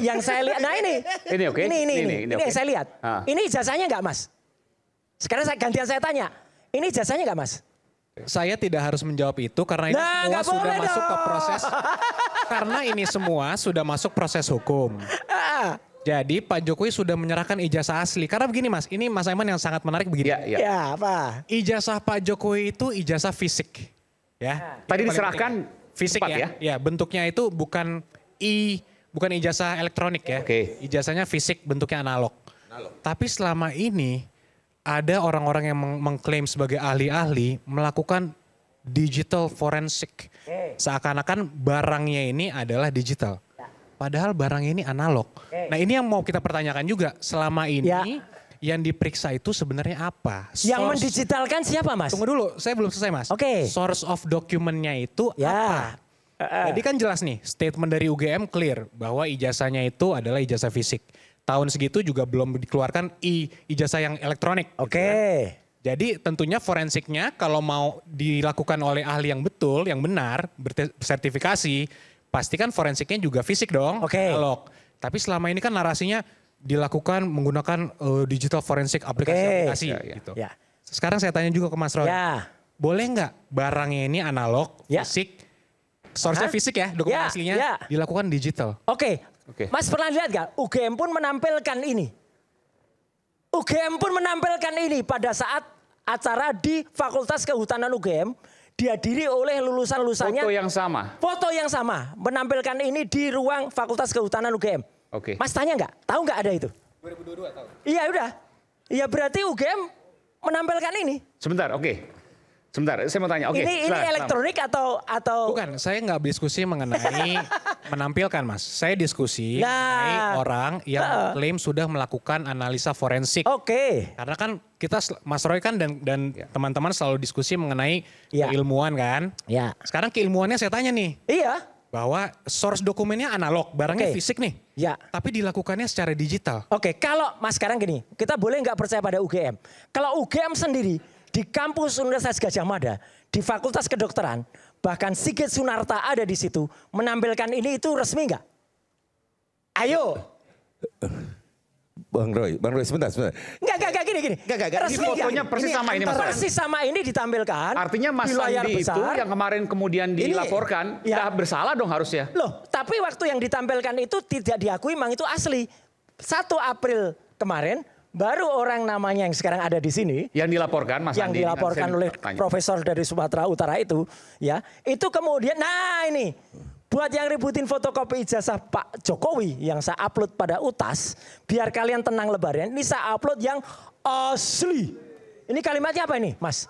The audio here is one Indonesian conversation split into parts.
Yang saya lihat, nah ini oke. Ini oke. yang saya lihat. Ini ijazahnya nggak Mas? Sekarang gantian saya tanya, ini ijazahnya nggak Mas? Saya tidak harus menjawab itu karena ini semua sudah masuk ke proses. Karena ini semua sudah masuk proses hukum. Jadi Pak Jokowi sudah menyerahkan ijazah asli. Karena begini Mas, ini Mas Aiman yang sangat menarik begini. Ya apa? Ijazah Pak Jokowi itu ijazah fisik. Ya. Tadi diserahkan fisik ya. Ya, bentuknya itu bukan ijazah elektronik ya. Ijazahnya fisik, bentuknya analog. Tapi selama ini ada orang-orang yang mengklaim sebagai ahli-ahli melakukan digital forensik. Seakan-akan barangnya ini adalah digital. Padahal barangnya ini analog. Nah ini yang mau kita pertanyakan juga. Selama ini yang diperiksa itu sebenarnya apa? Yang mendigitalkan siapa Mas? Tunggu dulu, saya belum selesai Mas. Source of documentnya itu apa? Jadi kan jelas nih statement dari UGM clear bahwa ijazahnya itu adalah ijazah fisik. Tahun segitu juga belum dikeluarkan ijazah yang elektronik. Jadi tentunya forensiknya kalau mau dilakukan oleh ahli yang betul, yang benar, bersertifikasi, pastikan forensiknya juga fisik dong, analog. Tapi selama ini kan narasinya dilakukan menggunakan digital forensik aplikasi-aplikasi gitu. Sekarang saya tanya juga ke Mas Roy, boleh nggak barangnya ini analog, fisik, source-nya fisik ya, dokumen aslinya dilakukan digital? Mas pernah lihat gak? UGM pun menampilkan ini. UGM pun menampilkan ini pada saat acara di Fakultas Kehutanan UGM. Dihadiri oleh lulusan-lulusannya. Foto yang sama? Foto yang sama. Menampilkan ini di ruang Fakultas Kehutanan UGM. Mas tanya nggak? Tahu nggak ada itu? 2022 tahu. Iya udah. Iya berarti UGM menampilkan ini. Sebentar, saya mau tanya. Ini elektronik atau? Bukan, saya nggak diskusi mengenai menampilkan Mas. Saya diskusi mengenai orang yang klaim sudah melakukan analisa forensik. Karena kan kita, Mas Roy kan dan teman-teman selalu diskusi mengenai keilmuan kan. Sekarang keilmuannya saya tanya nih. Bahwa source dokumennya analog, barangnya fisik nih. Tapi dilakukannya secara digital. Kalau Mas sekarang gini, kita boleh nggak percaya pada UGM. Kalau UGM sendiri di kampus Universitas Gadjah Mada, di Fakultas Kedokteran, bahkan Sigit Sunarta ada di situ, menampilkan ini itu resmi nggak? Ayo. Bang Roy sebentar. Enggak gini. Ini fotonya persis sama ini Mas. Persis sama ini ditampilkan. Artinya Mas Sandi itu yang kemarin kemudian dilaporkan, udah bersalah dong harusnya. Loh, tapi waktu yang ditampilkan itu tidak diakui memang itu asli. 1 April kemarin, baru orang namanya yang sekarang ada di sini. Yang dilaporkan Mas Yang Sandi. dilaporkan oleh profesor dari Sumatera Utara itu. Itu kemudian, nah ini. Buat yang ributin fotokopi ijazah Pak Jokowi yang saya upload pada UTAS, biar kalian tenang lebaran, ini saya upload yang asli. Ini kalimatnya apa ini, Mas?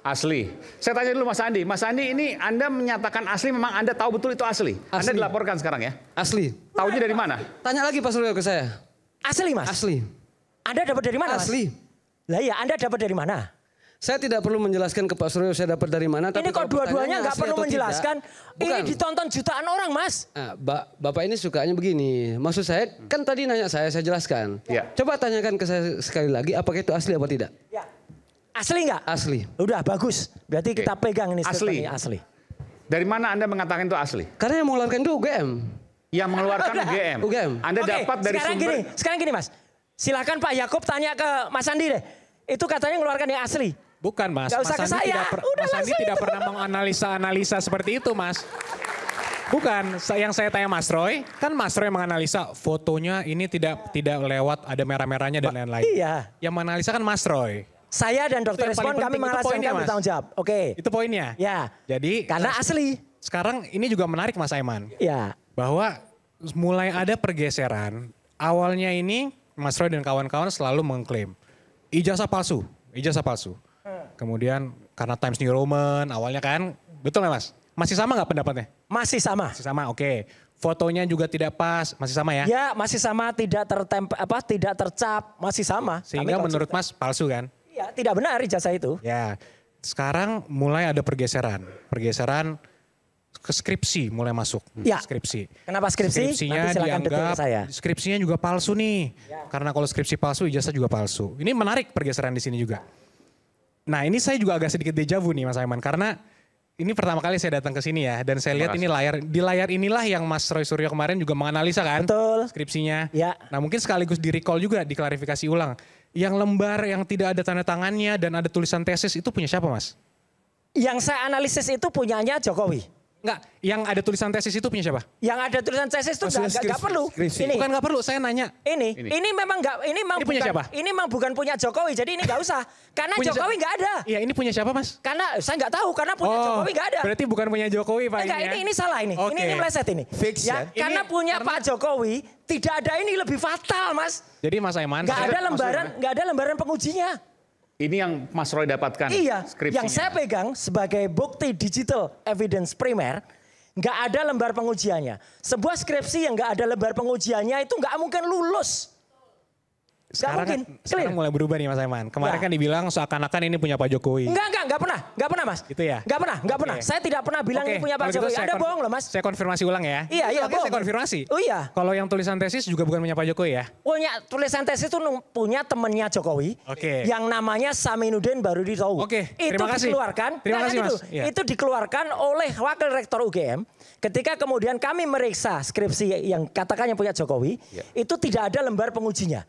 Asli. Saya tanya dulu Mas Andi. Mas Andi ini Anda menyatakan asli, memang Anda tahu betul itu asli? Anda dilaporkan sekarang ya? Asli. Taunya dari mana? Tanya lagi Pak Suryo ke saya. Asli Mas? Asli. Anda dapat dari mana Mas? Asli. Lah iya, Anda dapat dari mana? Saya tidak perlu menjelaskan ke Pak Suryo saya dapat dari mana. Ini kok dua-duanya nggak perlu menjelaskan. Ini ditonton jutaan orang Mas. Nah, Bapak ini sukanya begini. Maksud saya kan tadi nanya saya jelaskan. Coba tanyakan ke saya sekali lagi apakah itu asli apa tidak. Asli nggak? Asli. Udah bagus. Berarti kita pegang ini asli. Dari mana Anda mengatakan itu asli? Karena yang mengeluarkan itu UGM. Yang mengeluarkan UGM. Anda dapat dari sumber. Sekarang gini Mas. Silakan Pak Yakub tanya ke Mas Andi deh. Itu katanya mengeluarkan yang asli. Bukan Mas, Mas Andi tidak pernah menganalisa seperti itu Mas. Bukan, yang saya tanya Mas Roy, kan Mas Roy menganalisa fotonya ini tidak lewat ada merah-merahnya dan lain-lain. Yang menganalisa kan Mas Roy. Saya dan Dr. Respon kami melaksanakan bertanggung jawab. Itu poinnya. Jadi karena asli. Sekarang ini juga menarik Mas Aiman. Bahwa mulai ada pergeseran. Awalnya ini Mas Roy dan kawan-kawan selalu mengklaim ijazah palsu. Kemudian karena Times New Roman awalnya kan, betul nggak Mas? Masih sama nggak pendapatnya? Masih sama. Masih sama, oke. Fotonya juga tidak pas, masih sama ya? Ya masih sama, tidak tercap, masih sama. Sehingga menurut Mas palsu kan? Iya, tidak benar ijazah itu. Ya, sekarang mulai ada pergeseran ke skripsi mulai masuk. Skripsi. Kenapa skripsi? Skripsinya dianggap, skripsinya juga palsu nih. Karena kalau skripsi palsu, ijazah juga palsu. Ini menarik pergeseran di sini juga. Nah ini saya juga agak sedikit deja vu nih Mas Aiman. Karena ini pertama kali saya datang ke sini ya, dan saya lihat ini di layar inilah yang Mas Roy Suryo kemarin juga menganalisa kan, betul, skripsinya. Ya. Nah mungkin sekaligus di recall juga, diklarifikasi ulang. Yang lembar yang tidak ada tanda tangannya dan ada tulisan tesis itu punya siapa Mas? Yang saya analisis itu punyanya Jokowi. Enggak, yang ada tulisan tesis itu punya siapa? Yang ada tulisan tesis itu nggak perlu. Ini. Bukan nggak perlu, saya nanya. Ini memang nggak, ini memang punya siapa? Ini memang bukan punya Jokowi, jadi ini nggak usah. Karena Jokowi nggak ada. Iya, ini punya siapa Mas? Karena saya nggak tahu, karena punya Jokowi nggak ada. Berarti bukan punya Jokowi Pak Enggak, ini salah ini. Okay. Ini meleset ini. Fix ya. Karena punya Pak Jokowi tidak ada, ini lebih fatal Mas. Jadi Mas Aiman. Nggak ada lembaran pengujinya. Ini yang Mas Roy dapatkan. Iya, skripsinya. yang saya pegang sebagai bukti digital evidence primer. Nggak ada lembar pengujiannya. Sebuah skripsi yang nggak ada lembar pengujiannya itu nggak mungkin lulus. Sekarang mulai berubah nih Mas Aiman. Kemarin kan dibilang seakan-akan ini punya Pak Jokowi. Nggak pernah Mas. Gitu ya? Nggak pernah. Saya tidak pernah bilang ini punya Pak Jokowi. Anda bohong loh Mas. Saya konfirmasi ulang ya. Iya, Oke, saya konfirmasi. Oh iya. Kalau yang tulisan tesis juga bukan punya Pak Jokowi ya? Punya tulisan tesis itu punya temennya Jokowi. Oke. Yang namanya Saminuddin Baruditow. Oke, itu terima kasih. Terima kasih Mas. Itu dikeluarkan oleh Wakil Rektor UGM. Ketika kemudian kami meriksa skripsi yang katakannya punya Jokowi. Itu tidak ada lembar pengujinya.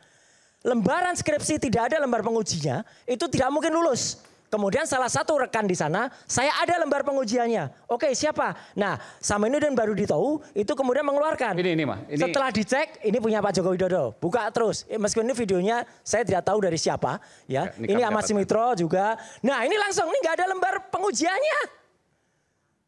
Lembaran skripsi tidak ada lembar pengujinya, itu tidak mungkin lulus. Kemudian salah satu rekan di sana, saya ada lembar pengujiannya. Oke, siapa? Nah, Saminuddin Baruditow itu kemudian mengeluarkan. Ini mah. Setelah dicek, ini punya Pak Joko Widodo. Buka terus. Meskipun ini videonya saya tidak tahu dari siapa. Ya, ini Ahmad Simitro juga. Nah, ini langsung, ini nggak ada lembar pengujiannya.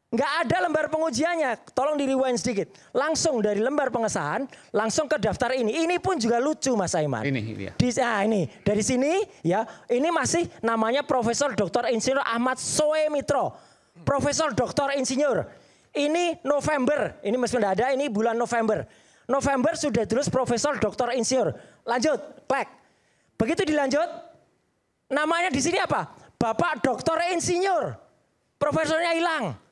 Nggak ada lembar pengujiannya, tolong di rewind sedikit. Langsung dari lembar pengesahan, langsung ke daftar ini. Ini pun juga lucu Mas Aiman. Ini. Ini dari sini ya, ini masih namanya Profesor Dr. Insinyur Ahmad Soemitro. Profesor Dr. Insinyur. Ini November, ini meskipun tidak ada, ini bulan November. November sudah terus Profesor Dr. Insinyur. Lanjut, klik. Begitu dilanjut, namanya di sini apa? Bapak Dr. Insinyur. Profesornya hilang.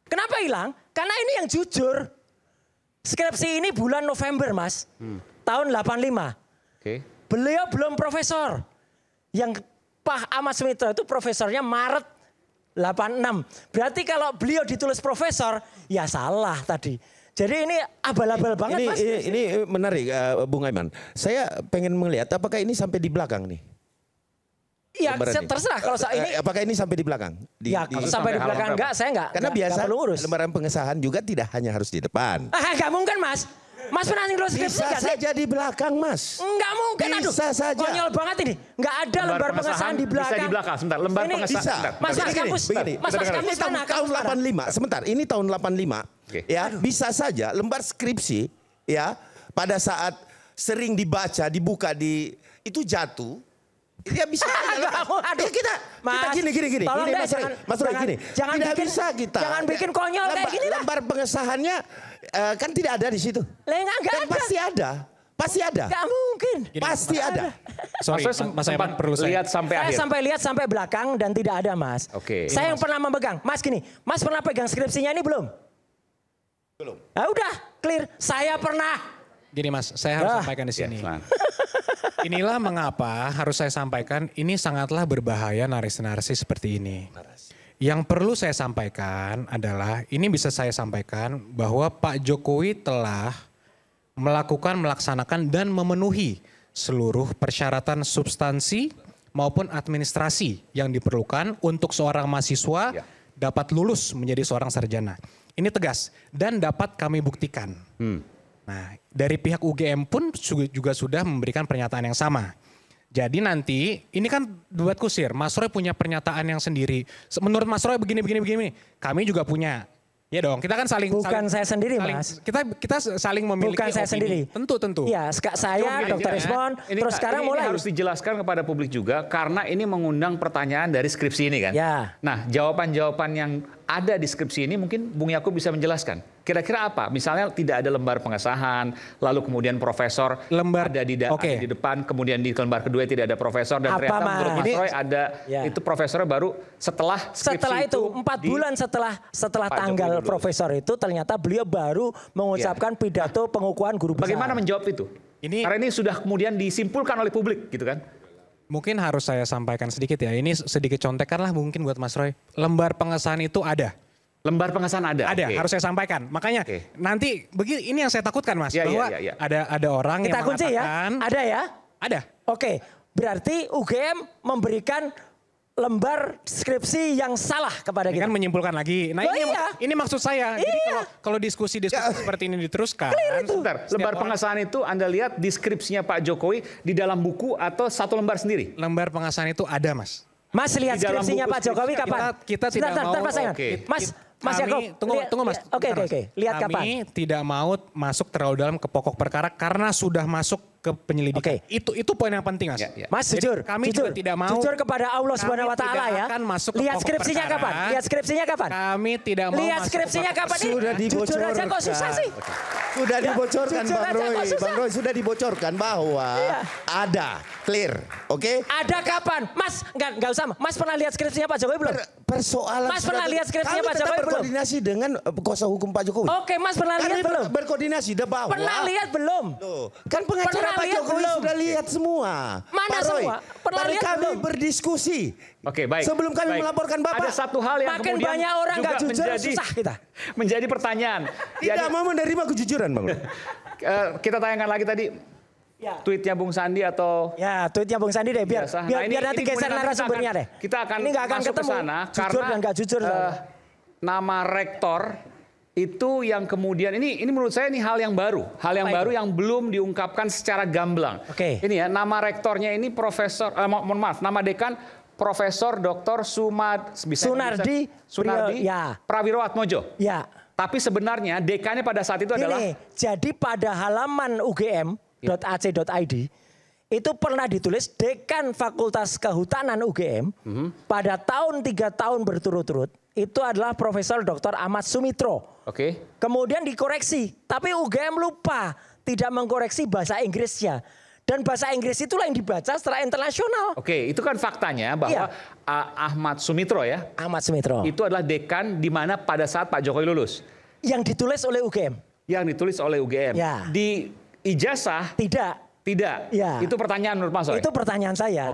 Kenapa hilang? Karena ini yang jujur. Skripsi ini bulan November Mas. Tahun 85. Okay. Beliau belum profesor. Yang Pak Ahmad Sumitro itu profesornya Maret 86. Berarti kalau beliau ditulis profesor, ya salah tadi. Jadi ini abal-abal banget Mas. Ini menarik Bung Aiman. Saya pengen melihat apakah ini sampai di belakang nih. Iya, terserah kalau ini. Apakah ini sampai di belakang? Kalau sampai di belakang enggak, saya enggak. Karena biasa urus. lembaran pengesahan juga tidak hanya harus di depan. Enggak mungkin Mas. Mas pernah nulis skripsi Bisa saja di belakang Mas. Enggak mungkin. Bisa saja. Konyol banget ini. Enggak ada lembar pengesahan di belakang. Bisa di belakang, sebentar. Lembar pengesahan. Mas kampus. Mas kampus tahun 85. Sebentar, ini tahun 85. Ya, bisa saja lembar skripsi ya pada saat sering dibaca, dibuka itu jatuh. Dia bisa kita gini. Tolong Ini Mas Roy gini. Jangan tidak bikin, bisa kita. Jangan bikin konyol kayak gini lah. Lembar pengesahannya kan tidak ada di situ. Enggak ada. Pasti ada. Enggak mungkin. Pasti ada. Sorry, Mas Aiman perlu saya lihat sampai akhir. Saya sampai lihat sampai belakang dan tidak ada Mas. Oke. Saya yang pernah memegang. Mas gini, Mas pernah pegang skripsinya ini belum? Belum. Nah, udah clear. Saya pernah. Gini Mas, saya harus sampaikan di sini. Inilah mengapa harus saya sampaikan ini sangatlah berbahaya narasi-narasi seperti ini. Yang perlu saya sampaikan adalah, ini bisa saya sampaikan bahwa Pak Jokowi telah melaksanakan dan memenuhi seluruh persyaratan substansi maupun administrasi yang diperlukan untuk seorang mahasiswa dapat lulus menjadi seorang sarjana. Ini tegas dan dapat kami buktikan. Nah, dari pihak UGM pun juga sudah memberikan pernyataan yang sama. Jadi nanti, ini kan debat kusir, Mas Roy punya pernyataan yang sendiri. Menurut Mas Roy begini. Kami juga punya. Ya dong, kita kan saling... Saya sendiri Mas. Kita saling memiliki Bukan saya opini. sendiri. Tentu. Iya, saya, Dr. Ismon, terus sekarang mulai. Ini harus dijelaskan kepada publik juga, karena ini mengundang pertanyaan dari skripsi ini kan. Ya. Nah, jawaban-jawaban yang ada di skripsi ini mungkin Bung Yakub bisa menjelaskan. Kira-kira apa? Misalnya tidak ada lembar pengesahan, lalu kemudian profesor ada di depan, kemudian di lembar kedua tidak ada profesor, dan ternyata menurut Mas Roy ada itu profesornya baru setelah skripsi. Setelah itu 4 bulan setelah tanggal profesor itu ternyata beliau baru mengucapkan pidato pengukuhan guru besar. Bagaimana menjawab itu? Karena ini sudah kemudian disimpulkan oleh publik gitu kan. Mungkin harus saya sampaikan sedikit ya. Ini sedikit contekan lah mungkin buat Mas Roy. Lembar pengesahan itu ada. Lembar pengesahan ada? Ada, harus saya sampaikan. Makanya nanti begini, ini yang saya takutkan Mas. Bahwa ada orang kita yang kunci mengatakan. Ya? Ada ya? Ada. Oke, berarti UGM memberikan lembar skripsi yang salah kepada ini kita. Kan menyimpulkan lagi. Nah ini maksud saya. Jadi kalau diskusi seperti ini diteruskan. Sebentar, lembar pengesahan itu Anda lihat deskripsinya Pak Jokowi di dalam buku atau satu lembar sendiri? Lembar pengesahan itu ada Mas. Mas lihat skripsinya Pak Jokowi kapan? Kita tidak mau. Mas Yakob, tunggu Mas. Oke. Lihat kapan? Kami tidak mau masuk terlalu dalam ke pokok perkara karena sudah masuk ke penyelidikan. Itu poin yang penting Mas. Mas jujur, kami juga tidak mau. Jujur kepada Allah Subhanahu Wa Taala ya. Lihat skripsinya kapan? Lihat skripsinya kapan? Kami tidak mau. Lihat skripsinya kapan? Sudah dibocorkan. Jujur aja kok susah sih. Sudah dibocorkan Bang Roy. Bang Roy sudah dibocorkan bahwa ada clear, oke? Ada kapan? Mas nggak usah. Mas pernah lihat skripsinya Pak Jokowi belum? Persoalan. Mas pernah lihat skripsinya Pak Jokowi belum? Berkoordinasi dengan kuasa hukum Pak Jokowi. Oke, Mas pernah lihat belum? Berkoordinasi bahwa. Pernah lihat belum? Loh, kan pengacara Pak Jokowi sudah lihat semua. Mana Pak Roy, semua? Pernah lihat kami belum? berdiskusi. Oke, baik. Sebelum kami melaporkan Bapak. Ada satu hal yang makin kemudian banyak orang juga nggak jujur, susah kita. Menjadi pertanyaan. Tidak mau menerima kejujuran Bang Roy. Kita tayangkan lagi tadi tweetnya Bung Sandi atau tweetnya Bung Sandi deh biar nanti geser narasumbernya deh. Kita akan ini nggak akan masuk ketemu ke sana jujur karena dan nggak jujur. Nama rektor itu yang kemudian ini menurut saya ini hal yang baru yang belum diungkapkan secara gamblang. Ini ya nama rektornya ini Profesor mohon maaf nama dekan Profesor Dr. Sunardi Prawiroatmojo. Ya. Tapi sebenarnya dekannya pada saat itu adalah jadi pada halaman ugm.ac.id itu pernah ditulis dekan Fakultas Kehutanan UGM pada tahun 3 tahun berturut-turut itu adalah Profesor Dr. Ahmad Sumitro. Kemudian dikoreksi, tapi UGM lupa tidak mengkoreksi bahasa Inggrisnya. Dan bahasa Inggris itulah yang dibaca secara internasional. Itu kan faktanya bahwa Ahmad Sumitro ya. Ahmad Sumitro. Itu adalah dekan di mana pada saat Pak Jokowi lulus. Yang ditulis oleh UGM. Yang ditulis oleh UGM. Di ijazah? Tidak. Tidak. Itu pertanyaan menurut Mas Roy? Itu pertanyaan saya.